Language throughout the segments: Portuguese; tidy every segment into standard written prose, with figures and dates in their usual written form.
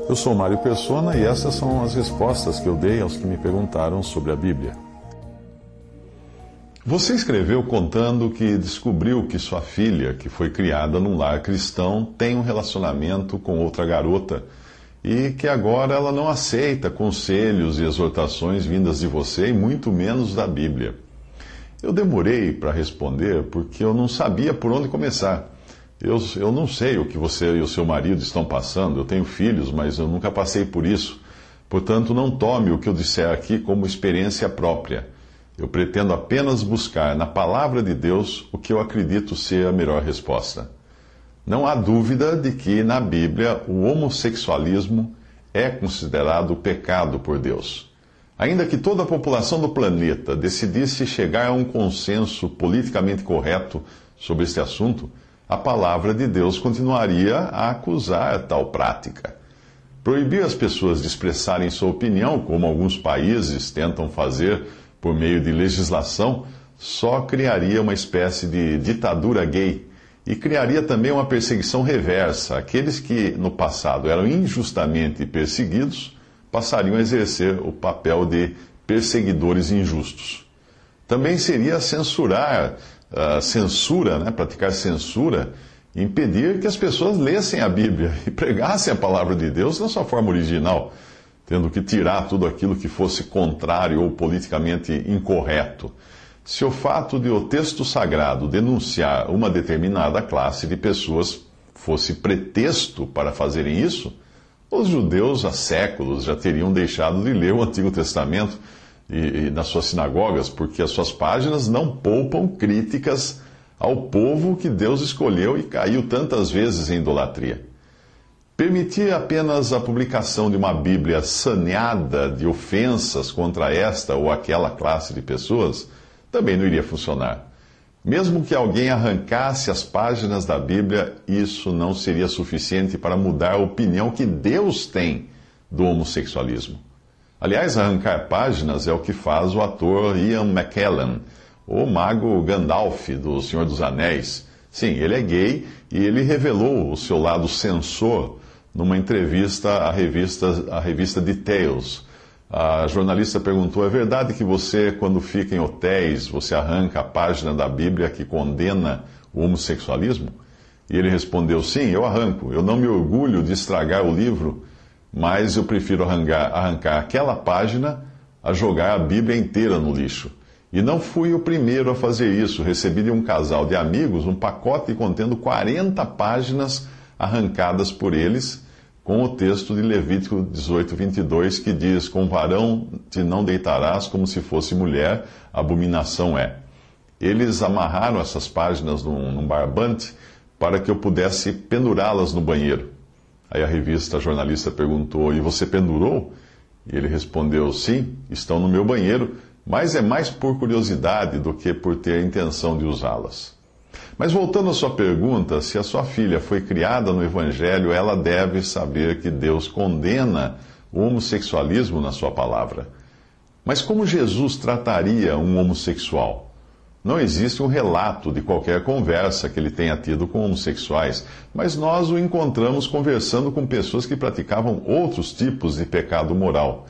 Eu sou Mário Persona e essas são as respostas que eu dei aos que me perguntaram sobre a Bíblia. Você escreveu contando que descobriu que sua filha, que foi criada num lar cristão, tem um relacionamento com outra garota e que agora ela não aceita conselhos e exortações vindas de você e muito menos da Bíblia. Eu demorei para responder porque eu não sabia por onde começar. Eu não sei o que você e o seu marido estão passando. Eu tenho filhos, mas eu nunca passei por isso. Portanto, não tome o que eu disser aqui como experiência própria. Eu pretendo apenas buscar na palavra de Deus o que eu acredito ser a melhor resposta. Não há dúvida de que, na Bíblia, o homossexualismo é considerado pecado por Deus. Ainda que toda a população do planeta decidisse chegar a um consenso politicamente correto sobre este assunto, a palavra de Deus continuaria a acusar tal prática. Proibir as pessoas de expressarem sua opinião, como alguns países tentam fazer por meio de legislação, só criaria uma espécie de ditadura gay e criaria também uma perseguição reversa. Aqueles que no passado eram injustamente perseguidos passariam a exercer o papel de perseguidores injustos. Também seria praticar censura, impedir que as pessoas lessem a Bíblia e pregassem a palavra de Deus na sua forma original, tendo que tirar tudo aquilo que fosse contrário ou politicamente incorreto. Se o fato de o texto sagrado denunciar uma determinada classe de pessoas fosse pretexto para fazerem isso, os judeus há séculos já teriam deixado de ler o Antigo Testamento e nas suas sinagogas, porque as suas páginas não poupam críticas ao povo que Deus escolheu e caiu tantas vezes em idolatria. Permitir apenas a publicação de uma Bíblia saneada de ofensas contra esta ou aquela classe de pessoas também não iria funcionar. Mesmo que alguém arrancasse as páginas da Bíblia, isso não seria suficiente para mudar a opinião que Deus tem do homossexualismo. Aliás, arrancar páginas é o que faz o ator Ian McKellen, o mago Gandalf do Senhor dos Anéis. Sim, ele é gay e ele revelou o seu lado censor numa entrevista à revista Details. A jornalista perguntou: é verdade que você, quando fica em hotéis, você arranca a página da Bíblia que condena o homossexualismo? E ele respondeu: sim, eu arranco. Eu não me orgulho de estragar o livro, mas eu prefiro arrancar aquela página a jogar a Bíblia inteira no lixo. E não fui o primeiro a fazer isso. Recebi de um casal de amigos um pacote contendo 40 páginas arrancadas por eles, com o texto de Levítico 18:22, que diz: com varão te não deitarás como se fosse mulher, abominação é. Eles amarraram essas páginas num barbante para que eu pudesse pendurá-las no banheiro. Aí a jornalista perguntou: e você pendurou? E ele respondeu: sim, estão no meu banheiro, mas é mais por curiosidade do que por ter a intenção de usá-las. Mas voltando à sua pergunta, se a sua filha foi criada no Evangelho, ela deve saber que Deus condena o homossexualismo na sua palavra. Mas como Jesus trataria um homossexual? Não existe um relato de qualquer conversa que ele tenha tido com homossexuais, mas nós o encontramos conversando com pessoas que praticavam outros tipos de pecado moral.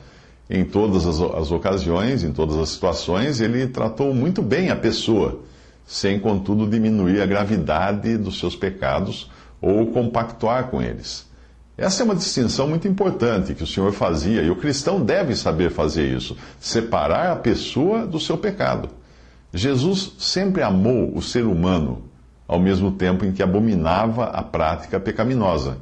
Em todas as ocasiões, em todas as situações, ele tratou muito bem a pessoa, sem, contudo, diminuir a gravidade dos seus pecados ou compactuar com eles. Essa é uma distinção muito importante que o Senhor fazia, e o cristão deve saber fazer isso, separar a pessoa do seu pecado. Jesus sempre amou o ser humano, ao mesmo tempo em que abominava a prática pecaminosa.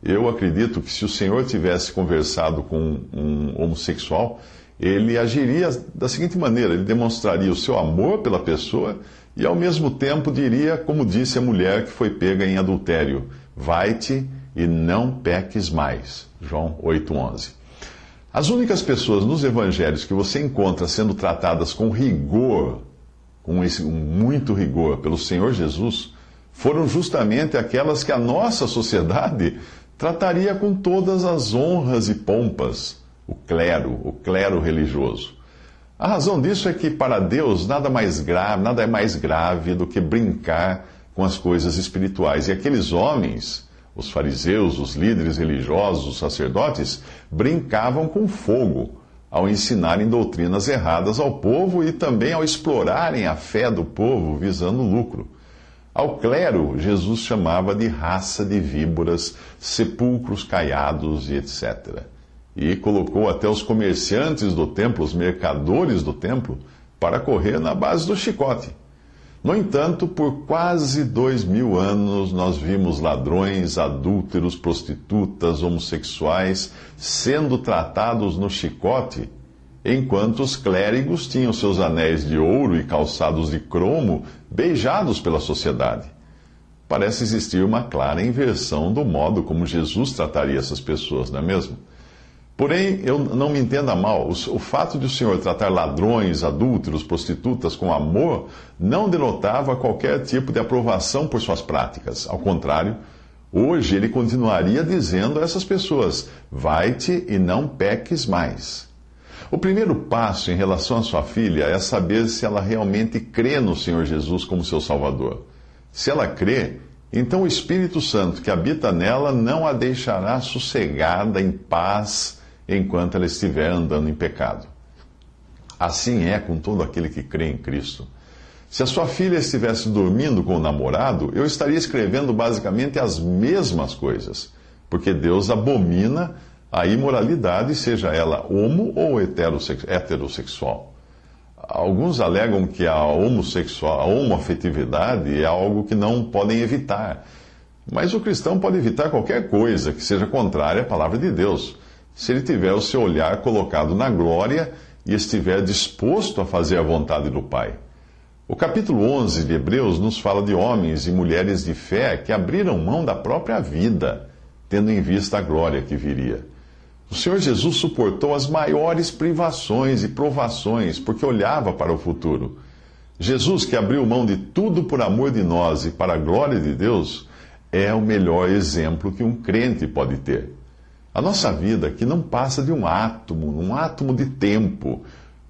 Eu acredito que se o Senhor tivesse conversado com um homossexual, ele agiria da seguinte maneira: ele demonstraria o seu amor pela pessoa e, ao mesmo tempo, diria, como disse a mulher que foi pega em adultério: vai-te e não peques mais. João 8,11. As únicas pessoas nos evangelhos que você encontra sendo tratadas com rigor, muito rigor, pelo Senhor Jesus, foram justamente aquelas que a nossa sociedade trataria com todas as honras e pompas, o clero religioso. A razão disso é que, para Deus, nada é mais grave do que brincar com as coisas espirituais. E aqueles homens, os fariseus, os líderes religiosos, os sacerdotes, brincavam com fogo ao ensinarem doutrinas erradas ao povo e também ao explorarem a fé do povo visando lucro. Ao clero, Jesus chamava de raça de víboras, sepulcros caiados e etc. E colocou até os comerciantes do templo, os mercadores do templo, para correr na base do chicote. No entanto, por quase 2000 anos, nós vimos ladrões, adúlteros, prostitutas, homossexuais sendo tratados no chicote, enquanto os clérigos tinham seus anéis de ouro e calçados de cromo beijados pela sociedade. Parece existir uma clara inversão do modo como Jesus trataria essas pessoas, não é mesmo? Porém, eu não me entenda mal, o fato de o Senhor tratar ladrões, adúlteros, prostitutas com amor não denotava qualquer tipo de aprovação por suas práticas. Ao contrário, hoje ele continuaria dizendo a essas pessoas: vai-te e não peques mais. O primeiro passo em relação à sua filha é saber se ela realmente crê no Senhor Jesus como seu Salvador. Se ela crê, então o Espírito Santo que habita nela não a deixará sossegada, em paz, enquanto ela estiver andando em pecado. Assim é com todo aquele que crê em Cristo. Se a sua filha estivesse dormindo com o namorado, eu estaria escrevendo basicamente as mesmas coisas, porque Deus abomina a imoralidade, seja ela homo ou heterossexual. Alguns alegam que a homoafetividade é algo que não podem evitar, mas o cristão pode evitar qualquer coisa que seja contrária à palavra de Deus, se ele tiver o seu olhar colocado na glória e estiver disposto a fazer a vontade do Pai. O capítulo 11 de Hebreus nos fala de homens e mulheres de fé que abriram mão da própria vida, tendo em vista a glória que viria. O Senhor Jesus suportou as maiores privações e provações porque olhava para o futuro. Jesus, que abriu mão de tudo por amor de nós e para a glória de Deus, é o melhor exemplo que um crente pode ter. A nossa vida aqui não passa de um átomo de tempo,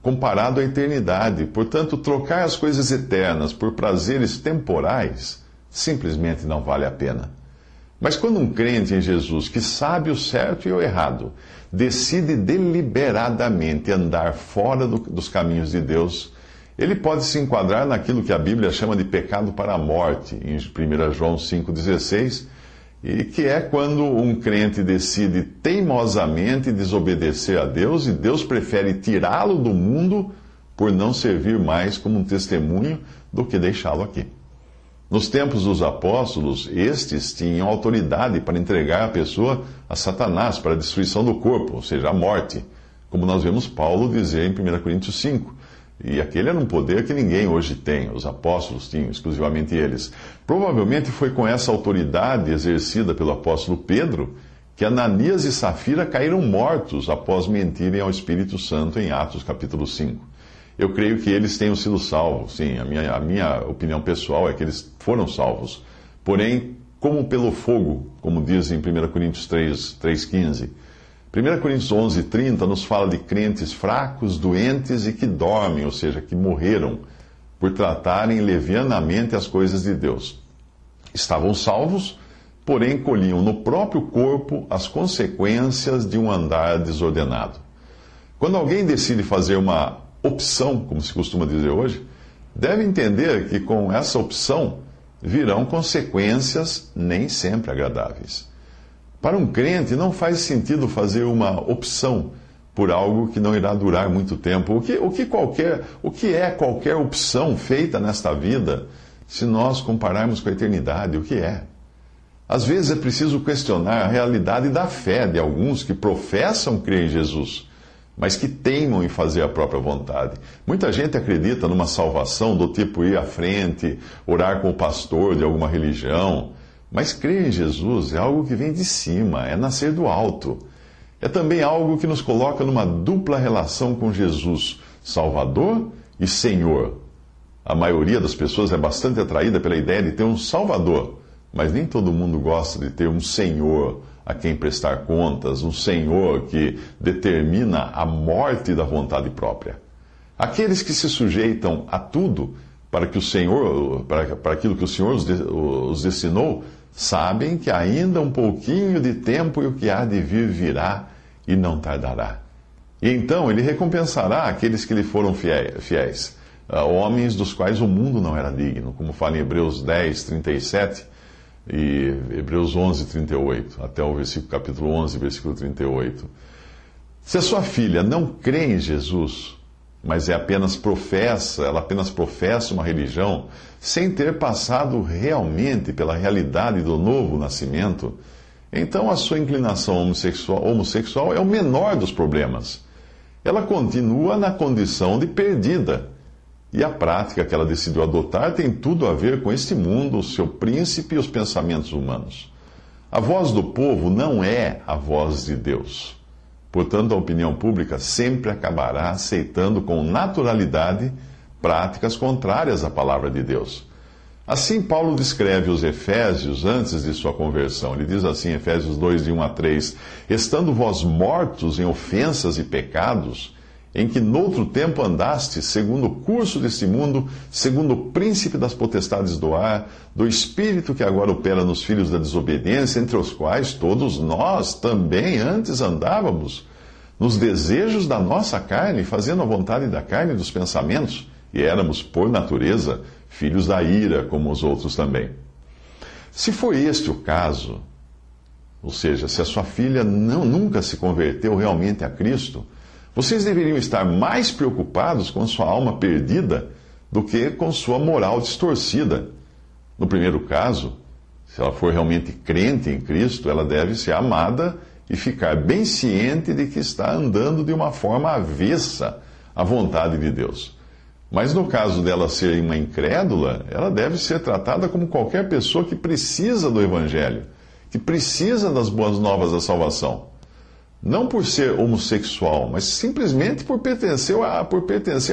comparado à eternidade. Portanto, trocar as coisas eternas por prazeres temporais simplesmente não vale a pena. Mas quando um crente em Jesus, que sabe o certo e o errado, decide deliberadamente andar fora dos caminhos de Deus, ele pode se enquadrar naquilo que a Bíblia chama de pecado para a morte, em 1 João 5,16, e que é quando um crente decide teimosamente desobedecer a Deus e Deus prefere tirá-lo do mundo por não servir mais como um testemunho do que deixá-lo aqui. Nos tempos dos apóstolos, estes tinham autoridade para entregar a pessoa a Satanás para a destruição do corpo, ou seja, a morte, como nós vemos Paulo dizer em 1 Coríntios 5. E aquele era um poder que ninguém hoje tem, os apóstolos tinham, exclusivamente eles. Provavelmente foi com essa autoridade exercida pelo apóstolo Pedro que Ananias e Safira caíram mortos após mentirem ao Espírito Santo em Atos capítulo 5. Eu creio que eles tenham sido salvos, sim, a minha opinião pessoal é que eles foram salvos. Porém, como pelo fogo, como diz em 1 Coríntios 3,15. 1 Coríntios 11,30 nos fala de crentes fracos, doentes e que dormem, ou seja, que morreram, por tratarem levianamente as coisas de Deus. Estavam salvos, porém colhiam no próprio corpo as consequências de um andar desordenado. Quando alguém decide fazer uma opção, como se costuma dizer hoje, deve entender que com essa opção virão consequências nem sempre agradáveis. Para um crente, não faz sentido fazer uma opção por algo que não irá durar muito tempo. O que é qualquer opção feita nesta vida, se nós compararmos com a eternidade? O que é? Às vezes é preciso questionar a realidade da fé de alguns que professam crer em Jesus, mas que teimam em fazer a própria vontade. Muita gente acredita numa salvação do tipo ir à frente, orar com o pastor de alguma religião. Mas crer em Jesus é algo que vem de cima, é nascer do alto. É também algo que nos coloca numa dupla relação com Jesus, Salvador e Senhor. A maioria das pessoas é bastante atraída pela ideia de ter um Salvador, mas nem todo mundo gosta de ter um Senhor a quem prestar contas, um Senhor que determina a morte da vontade própria. Aqueles que se sujeitam a tudo para aquilo que o Senhor os destinou, Sabem que ainda um pouquinho de tempo e o que há de vir virá e não tardará. E então ele recompensará aqueles que lhe foram fiéis, homens dos quais o mundo não era digno, como fala em Hebreus 10, 37 e Hebreus 11, 38, até o capítulo 11, versículo 38. Se a sua filha não crê em Jesus, mas ela apenas professa uma religião, sem ter passado realmente pela realidade do novo nascimento, então a sua inclinação homossexual é o menor dos problemas. Ela continua na condição de perdida. E a prática que ela decidiu adotar tem tudo a ver com este mundo, o seu príncipe e os pensamentos humanos. A voz do povo não é a voz de Deus. Portanto, a opinião pública sempre acabará aceitando com naturalidade práticas contrárias à palavra de Deus. Assim, Paulo descreve os Efésios antes de sua conversão. Ele diz assim, Efésios 2, de 1 a 3, estando vós mortos em ofensas e pecados, em que noutro tempo andastes, segundo o curso deste mundo, segundo o príncipe das potestades do ar, do espírito que agora opera nos filhos da desobediência, entre os quais todos nós também antes andávamos, nos desejos da nossa carne, fazendo a vontade da carne e dos pensamentos, e éramos, por natureza, filhos da ira, como os outros também. Se foi este o caso, ou seja, se a sua filha nunca se converteu realmente a Cristo, vocês deveriam estar mais preocupados com sua alma perdida do que com sua moral distorcida. No primeiro caso, se ela for realmente crente em Cristo, ela deve ser amada e ficar bem ciente de que está andando de uma forma avessa à vontade de Deus. Mas no caso dela ser uma incrédula, ela deve ser tratada como qualquer pessoa que precisa do Evangelho, que precisa das boas novas da salvação. Não por ser homossexual, mas simplesmente por pertencer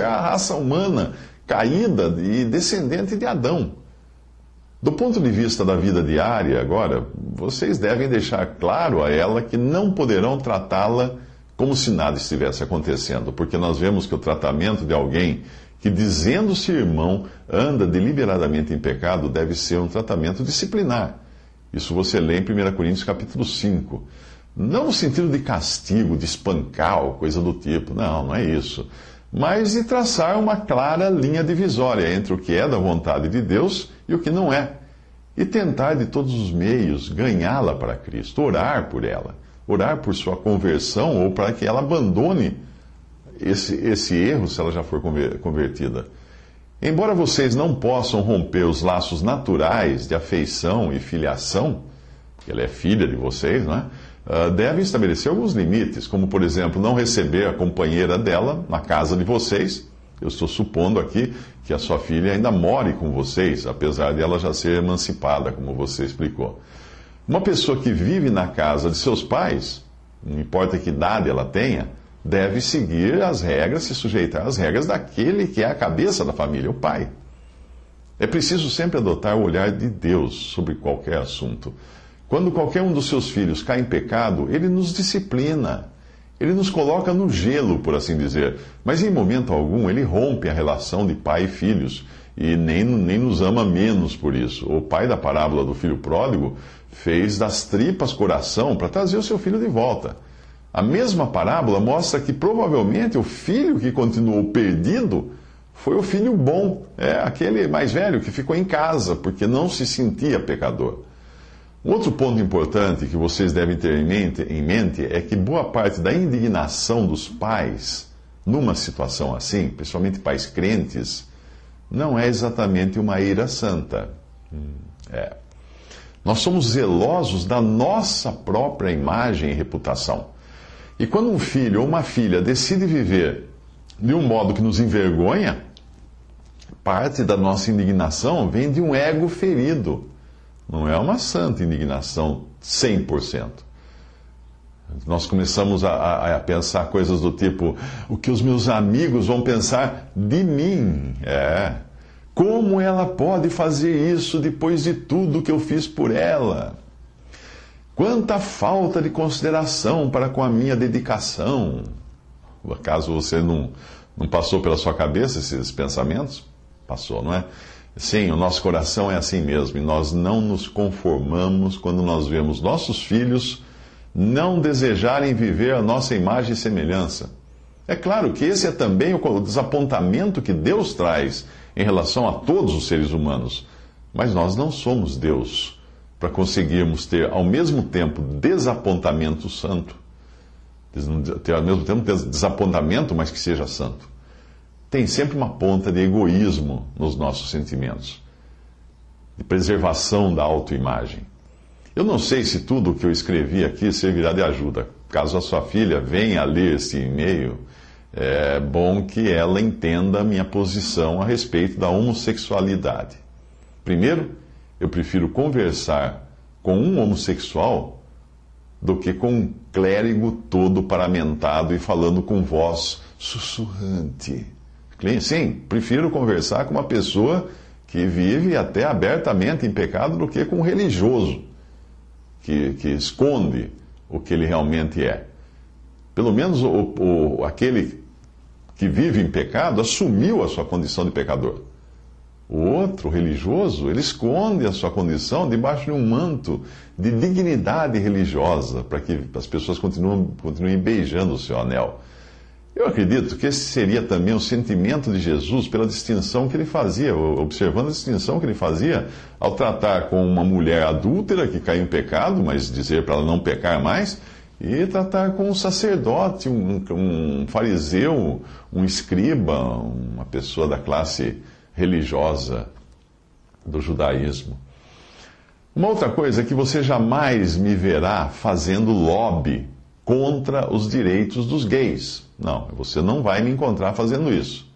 à raça humana caída e descendente de Adão. Do ponto de vista da vida diária, agora, vocês devem deixar claro a ela que não poderão tratá-la como se nada estivesse acontecendo, porque nós vemos que o tratamento de alguém que, dizendo-se irmão, anda deliberadamente em pecado, deve ser um tratamento disciplinar. Isso você lê em 1 Coríntios capítulo 5. Não no sentido de castigo, de espancar ou coisa do tipo. Não é isso. Mas de traçar uma clara linha divisória entre o que é da vontade de Deus e o que não é. E tentar de todos os meios ganhá-la para Cristo, orar por ela, orar por sua conversão ou para que ela abandone esse erro se ela já for convertida. Embora vocês não possam romper os laços naturais de afeição e filiação, que ela é filha de vocês, não é? Devem estabelecer alguns limites, como, por exemplo, não receber a companheira dela na casa de vocês. Eu estou supondo aqui que a sua filha ainda more com vocês, apesar de ela já ser emancipada, como você explicou. Uma pessoa que vive na casa de seus pais, não importa que idade ela tenha, deve seguir as regras, se sujeitar às regras daquele que é a cabeça da família, o pai. É preciso sempre adotar o olhar de Deus sobre qualquer assunto. Quando qualquer um dos seus filhos cai em pecado, ele nos disciplina. Ele nos coloca no gelo, por assim dizer. Mas em momento algum ele rompe a relação de pai e filhos. E nem nos ama menos por isso. O pai da parábola do filho pródigo fez das tripas coração para trazer o seu filho de volta. A mesma parábola mostra que provavelmente o filho que continuou perdido foi o filho bom. Aquele mais velho que ficou em casa porque não se sentia pecador. Um outro ponto importante que vocês devem ter em mente é que boa parte da indignação dos pais numa situação assim, principalmente pais crentes, não é exatamente uma ira santa. Nós somos zelosos da nossa própria imagem e reputação. E quando um filho ou uma filha decide viver de um modo que nos envergonha, parte da nossa indignação vem de um ego ferido. Não é uma santa indignação 100%. Nós começamos a pensar coisas do tipo, o que os meus amigos vão pensar de mim? Como ela pode fazer isso depois de tudo que eu fiz por ela? Quanta falta de consideração para com a minha dedicação. Acaso você não passou pela sua cabeça esses pensamentos? Passou, não é? Sim, o nosso coração é assim mesmo, e nós não nos conformamos quando nós vemos nossos filhos não desejarem viver a nossa imagem e semelhança. É claro que esse é também o desapontamento que Deus traz em relação a todos os seres humanos. Mas nós não somos Deus para conseguirmos ter ao mesmo tempo desapontamento santo, ter ao mesmo tempo desapontamento, mas que seja santo. Tem sempre uma ponta de egoísmo nos nossos sentimentos, de preservação da autoimagem. Eu não sei se tudo o que eu escrevi aqui servirá de ajuda. Caso a sua filha venha a ler esse e-mail, é bom que ela entenda a minha posição a respeito da homossexualidade. Primeiro, eu prefiro conversar com um homossexual do que com um clérigo todo paramentado e falando com voz sussurrante. Sim, prefiro conversar com uma pessoa que vive até abertamente em pecado do que com um religioso que esconde o que ele realmente é. Pelo menos aquele que vive em pecado assumiu a sua condição de pecador. O outro, o religioso, ele esconde a sua condição debaixo de um manto de dignidade religiosa, para que as pessoas continuem beijando o seu anel. Eu acredito que esse seria também o sentimento de Jesus pela distinção que ele fazia, observando a distinção que ele fazia ao tratar com uma mulher adúltera que caiu em pecado, mas dizer para ela não pecar mais, e tratar com um sacerdote, um fariseu, um escriba, uma pessoa da classe religiosa do judaísmo. Uma outra coisa é que você jamais me verá fazendo lobby contra os direitos dos gays. Não, você não vai me encontrar fazendo isso.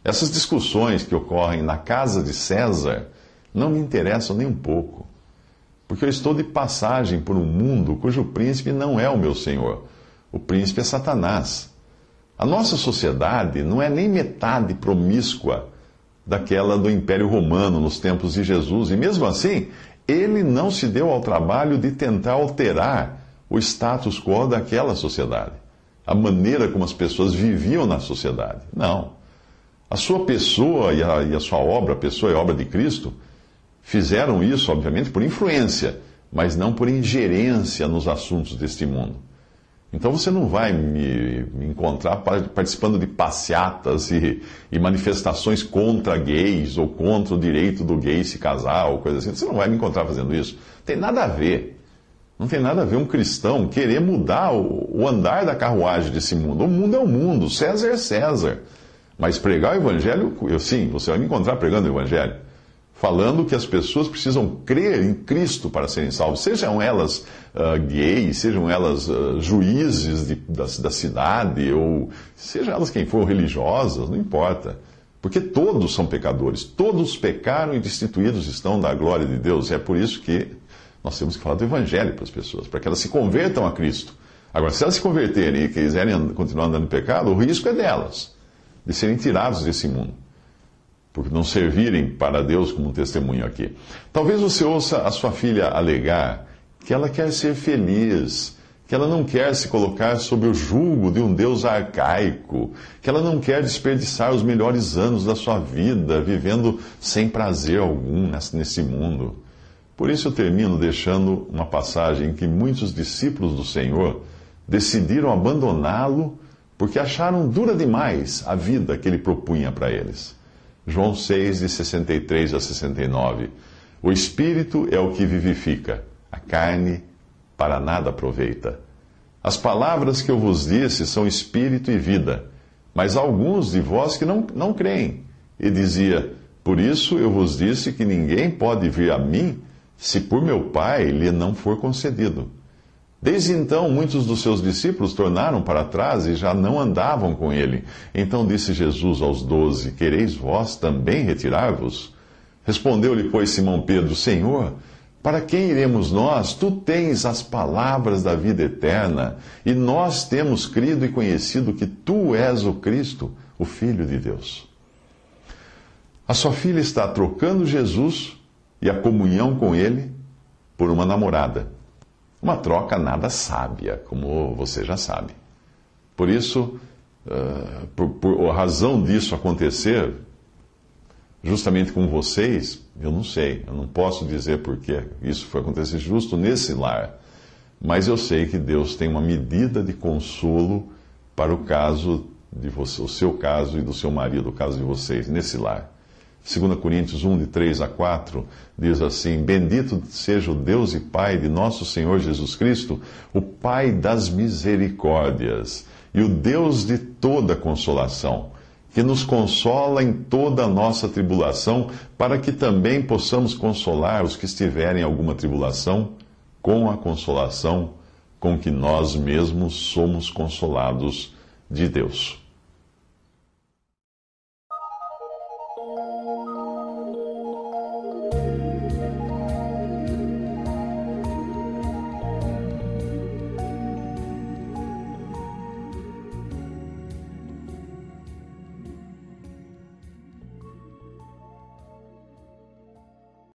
Essas discussões que ocorrem na casa de César não me interessam nem um pouco, porque eu estou de passagem por um mundo cujo príncipe não é o meu Senhor. O príncipe é Satanás. A nossa sociedade não é nem metade promíscua daquela do Império Romano nos tempos de Jesus, e mesmo assim, ele não se deu ao trabalho de tentar alterar o status quo daquela sociedade, a maneira como as pessoas viviam na sociedade. Não. A sua pessoa e a sua obra, a pessoa e a obra de Cristo, fizeram isso, obviamente, por influência, mas não por ingerência nos assuntos deste mundo. Então você não vai me encontrar participando de passeatas e manifestações contra gays ou contra o direito do gay se casar ou coisa assim. Você não vai me encontrar fazendo isso. Não tem nada a ver. Não tem nada a ver um cristão querer mudar o andar da carruagem desse mundo. O mundo é o mundo, César é César. Mas pregar o evangelho, sim, você vai me encontrar pregando o evangelho. Falando que as pessoas precisam crer em Cristo para serem salvas. Sejam elas gays, sejam elas juízes da cidade, ou sejam elas quem for, religiosas, não importa. Porque todos são pecadores. Todos pecaram e destituídos estão da glória de Deus. É por isso que nós temos que falar do evangelho para as pessoas, para que elas se convertam a Cristo. Agora, se elas se converterem e quiserem continuar andando em pecado, o risco é delas, de serem tirados desse mundo, por não servirem para Deus como um testemunho aqui. Talvez você ouça a sua filha alegar que ela quer ser feliz, que ela não quer se colocar sob o jugo de um Deus arcaico, que ela não quer desperdiçar os melhores anos da sua vida vivendo sem prazer algum nesse mundo. Por isso eu termino deixando uma passagem em que muitos discípulos do Senhor decidiram abandoná-lo porque acharam dura demais a vida que ele propunha para eles. João 6, de 63 a 69. O Espírito é o que vivifica, a carne para nada aproveita. As palavras que eu vos disse são Espírito e vida, mas há alguns de vós que não creem. E dizia, por isso eu vos disse que ninguém pode vir a mim se por meu Pai lhe não for concedido. Desde então, muitos dos seus discípulos tornaram para trás e já não andavam com ele. Então disse Jesus aos 12, quereis vós também retirar-vos? Respondeu-lhe, pois, Simão Pedro, Senhor, para quem iremos nós? Tu tens as palavras da vida eterna, e nós temos crido e conhecido que tu és o Cristo, o Filho de Deus. A sua filha está trocando Jesus e a comunhão com ele por uma namorada. Uma troca nada sábia, como você já sabe. Por isso, por razão disso acontecer, justamente com vocês, eu não sei, eu não posso dizer porque isso foi acontecer justo nesse lar, mas eu sei que Deus tem uma medida de consolo para o caso de você, o seu caso e do seu marido, o caso de vocês, nesse lar. 2 Coríntios 1, de 3 a 4, diz assim: Bendito seja o Deus e Pai de nosso Senhor Jesus Cristo, o Pai das misericórdias e o Deus de toda consolação, que nos consola em toda a nossa tribulação, para que também possamos consolar os que estiverem em alguma tribulação, com a consolação com que nós mesmos somos consolados de Deus.